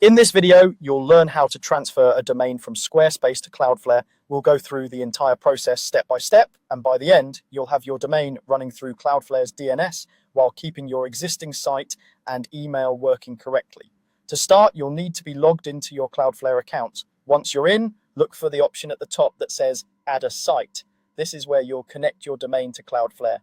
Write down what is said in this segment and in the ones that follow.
In this video, you'll learn how to transfer a domain from Squarespace to Cloudflare. We'll go through the entire process step by step, and by the end, you'll have your domain running through Cloudflare's DNS while keeping your existing site and email working correctly. To start, you'll need to be logged into your Cloudflare account. Once you're in, look for the option at the top that says Add a Site. This is where you'll connect your domain to Cloudflare.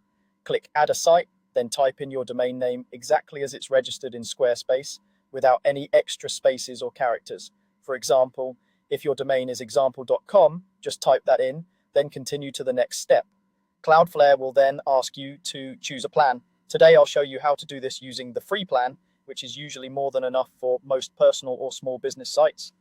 Click Add a Site, then type in your domain name exactly as it's registered in Squarespace, without any extra spaces or characters. For example, if your domain is example.com, just type that in, then continue to the next step. Cloudflare will then ask you to choose a plan. Today I'll show you how to do this using the free plan, which is usually more than enough for most personal or small business sites.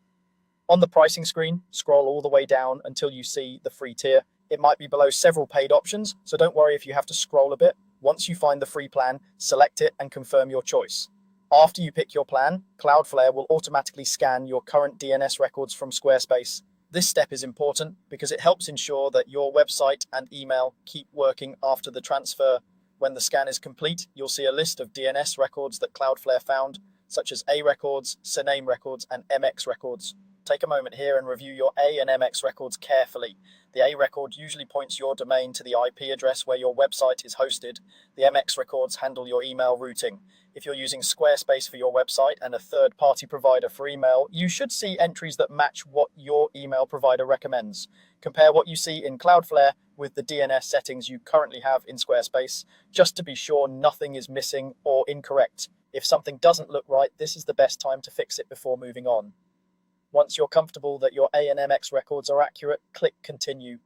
On the pricing screen, scroll all the way down until you see the free tier. It might be below several paid options, so don't worry if you have to scroll a bit. Once you find the free plan, select it and confirm your choice. After you pick your plan, Cloudflare will automatically scan your current DNS records from Squarespace. This step is important because it helps ensure that your website and email keep working after the transfer. When the scan is complete, you'll see a list of DNS records that Cloudflare found, such as A records, CNAME records, and MX records. Take a moment here and review your A and MX records carefully. The A record usually points your domain to the IP address where your website is hosted. The MX records handle your email routing. If you're using Squarespace for your website and a third-party provider for email, you should see entries that match what your email provider recommends. Compare what you see in Cloudflare with the DNS settings you currently have in Squarespace, just to be sure nothing is missing or incorrect. If something doesn't look right, this is the best time to fix it before moving on. Once you're comfortable that your A and MX records are accurate, click Continue.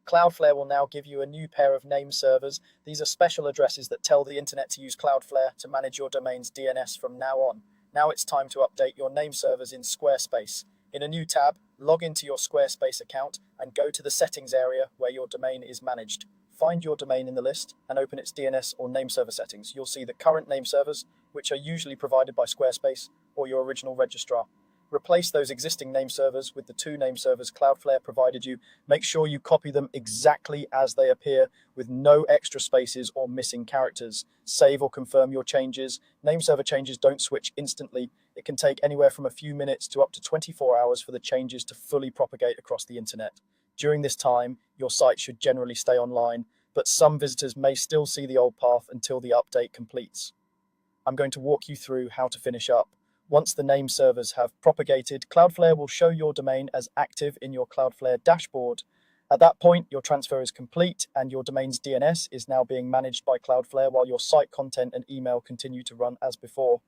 Cloudflare will now give you a new pair of name servers. These are special addresses that tell the internet to use Cloudflare to manage your domain's DNS from now on. Now it's time to update your name servers in Squarespace. In a new tab, log into your Squarespace account and go to the settings area where your domain is managed. Find your domain in the list and open its DNS or name server settings. You'll see the current name servers, which are usually provided by Squarespace or your original registrar. Replace those existing name servers with the two name servers Cloudflare provided you. Make sure you copy them exactly as they appear with no extra spaces or missing characters. Save or confirm your changes. Name server changes don't switch instantly. It can take anywhere from a few minutes to up to 24 hours for the changes to fully propagate across the internet. During this time, your site should generally stay online, but some visitors may still see the old path until the update completes. I'm going to walk you through how to finish up. Once the name servers have propagated, Cloudflare will show your domain as active in your Cloudflare dashboard. At that point, your transfer is complete and your domain's DNS is now being managed by Cloudflare while your site content and email continue to run as before.